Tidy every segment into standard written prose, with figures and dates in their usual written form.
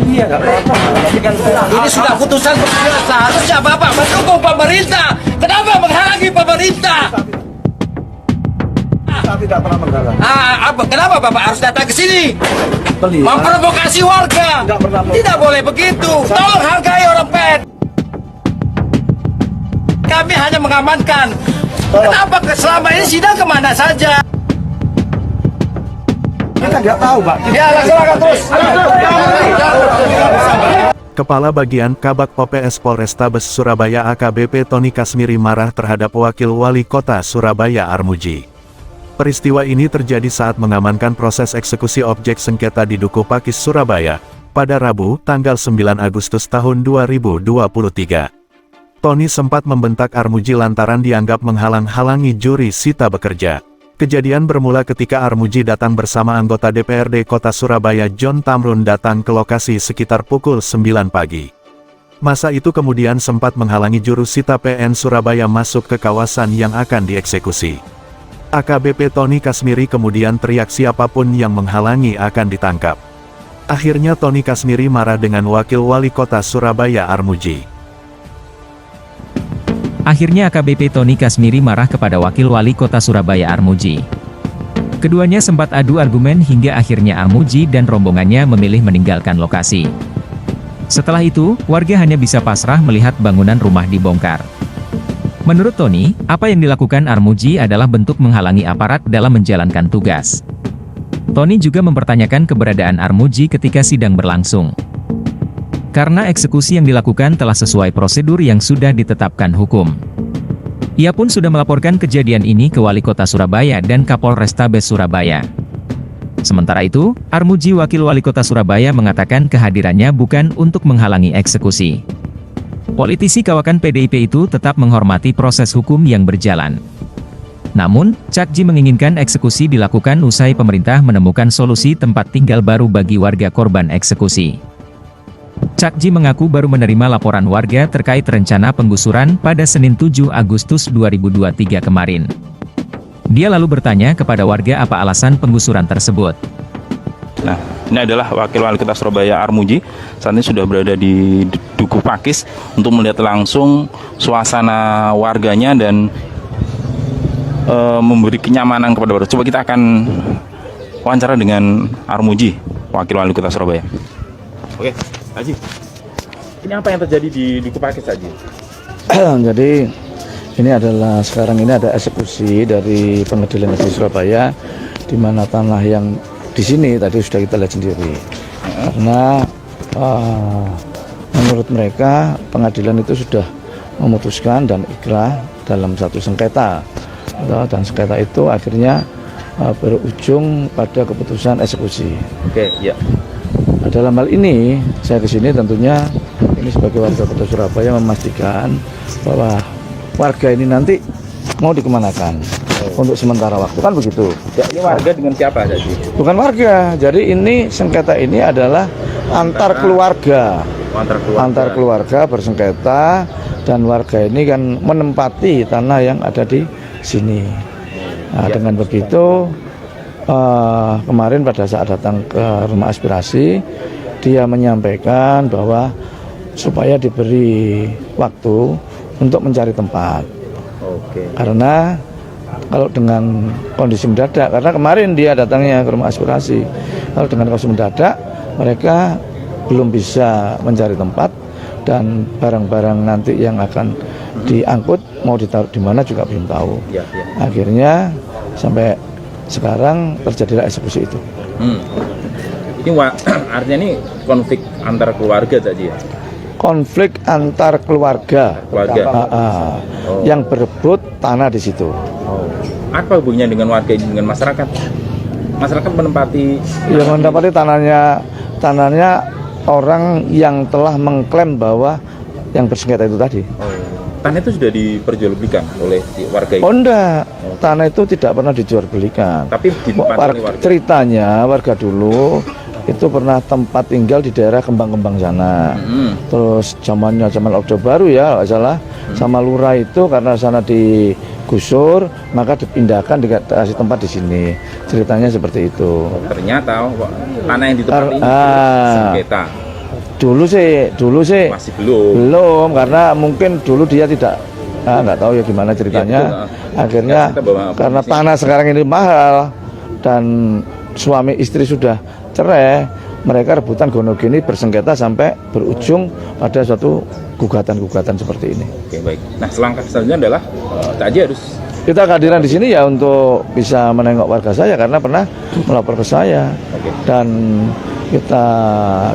Iya, nggak apa-apa. Tapi kan Ini sudah putusan pengadilan, seharusnya Bapak mendukung pemerintah. Kenapa menghalangi pemerintah? kita tidak pernah menghalang. Kenapa Bapak harus datang ke sini? Beliau Memprovokasi warga. tidak pernah Tidak boleh begitu. Tolong hargai orang PET. Kami hanya mengamankan. Kenapa selama ini sidang kemana saja? kita nggak tahu, Pak. Ya, laksanakan terus. Kepala Bagian Kabak PPS Polrestabes Surabaya AKBP Tony Kasmiri marah terhadap Wakil Wali Kota Surabaya Armuji. Peristiwa ini terjadi saat mengamankan proses eksekusi objek sengketa di Dukuh Pakis Surabaya, pada Rabu, tanggal 9 Agustus tahun 2023. Tony sempat membentak Armuji lantaran dianggap menghalang-halangi juri sita bekerja. Kejadian bermula ketika Armuji datang bersama anggota DPRD Kota Surabaya John Tamrun datang ke lokasi sekitar pukul 9 pagi. Masa itu kemudian sempat menghalangi juru sita PN Surabaya masuk ke kawasan yang akan dieksekusi. AKBP Tony Kasmiri kemudian teriak siapapun yang menghalangi akan ditangkap. Akhirnya Tony Kasmiri marah dengan Wakil Wali Kota Surabaya Armuji. Akhirnya AKBP Tony Kasmiri marah kepada Wakil Wali Kota Surabaya Armuji. Keduanya sempat adu argumen hingga akhirnya Armuji dan rombongannya memilih meninggalkan lokasi. Setelah itu, warga hanya bisa pasrah melihat bangunan rumah dibongkar. Menurut Tony, apa yang dilakukan Armuji adalah bentuk menghalangi aparat dalam menjalankan tugas. Tony juga mempertanyakan keberadaan Armuji ketika sidang berlangsung. Karena eksekusi yang dilakukan telah sesuai prosedur yang sudah ditetapkan hukum. Ia pun sudah melaporkan kejadian ini ke Wali Kota Surabaya dan Kapolrestabes Surabaya. Sementara itu, Armuji Wakil Wali Kota Surabaya mengatakan kehadirannya bukan untuk menghalangi eksekusi. Politisi kawakan PDIP itu tetap menghormati proses hukum yang berjalan. Namun, Cakji menginginkan eksekusi dilakukan usai pemerintah menemukan solusi tempat tinggal baru bagi warga korban eksekusi. Cakji mengaku baru menerima laporan warga terkait rencana penggusuran pada Senin 7 Agustus 2023 kemarin. Dia lalu bertanya kepada warga apa alasan penggusuran tersebut. Nah, ini adalah Wakil Wali Kota Surabaya Armuji. Saat ini sudah berada di Dukuh Pakis untuk melihat langsung suasana warganya dan memberi kenyamanan kepada warga. Coba kita akan wawancara dengan Armuji, Wakil Wali Kota Surabaya. Oke, Haji. Ini apa yang terjadi di Dukuh Pakis, Haji? Jadi ini adalah sekarang ini ada eksekusi dari Pengadilan Negeri Surabaya, di mana tanah yang di sini tadi sudah kita lihat sendiri. Karena menurut mereka pengadilan itu sudah memutuskan dan ikrah dalam satu sengketa, dan sengketa itu akhirnya berujung pada keputusan eksekusi. Oke, ya. Nah, dalam hal ini saya ke sini tentunya ini sebagai warga Kota Surabaya memastikan bahwa warga ini nanti mau dikemanakan untuk sementara waktu, kan begitu. Ya, ini warga dengan siapa, Haji? Bukan warga, jadi ini sengketa ini adalah antar keluarga. Antar keluarga bersengketa, dan warga ini kan menempati tanah yang ada di sini. Nah, dengan begitu kemarin pada saat datang ke rumah aspirasi, dia menyampaikan bahwa supaya diberi waktu untuk mencari tempat. Karena kalau dengan kondisi mendadak, karena kemarin dia datangnya ke rumah aspirasi, kalau dengan kondisi mendadak mereka belum bisa mencari tempat, dan barang-barang nanti yang akan diangkut mau ditaruh di mana juga belum tahu. Akhirnya sampai sekarang terjadilah eksekusi itu. Ini artinya ini konflik antar keluarga tadi ya? Konflik antar keluarga. Yang berebut tanah di situ. Apa hubungannya dengan warga ini dengan masyarakat? Masyarakat menempati. Yang menempati tanahnya orang yang telah mengklaim bahwa yang bersengketa itu tadi. Tanah itu sudah diperjualbelikan oleh warga ini? Oh enggak, tanah itu tidak pernah dijualbelikan. Tapi ditempati warga. Ceritanya warga dulu itu pernah tempat tinggal di daerah Kembang-Kembang sana. Terus zaman Orde Baru ya, nggak salah, sama lurah itu karena sana digusur, maka dipindahkan dikasih tempat di sini. Ceritanya seperti itu. Ternyata tanah yang ditempati ini sengketa. Dulu sih Masih belum. belum, karena mungkin dulu dia tidak nggak tahu ya gimana ceritanya. Iya, betul. Akhirnya Kita bawa karena polisi. tanah sekarang ini mahal dan suami istri sudah cerai, mereka rebutan gonogini bersengketa sampai berujung pada suatu gugatan-gugatan seperti ini. Oke, baik. Nah, selangkah selanjutnya adalah Cak Haji harus Kita kehadiran di sini ya untuk bisa menengok warga saya karena pernah melapor ke saya. Oke. Dan kita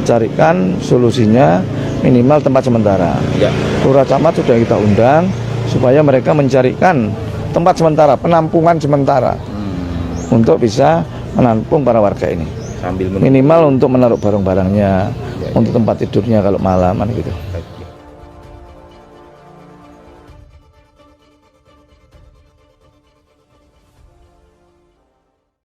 carikan solusinya minimal tempat sementara. ya. Lurah Camat sudah kita undang supaya mereka mencarikan tempat sementara, penampungan sementara untuk bisa menampung para warga ini. Sambil menunggu. Minimal untuk menaruh barang-barangnya, untuk tempat tidurnya kalau malaman gitu.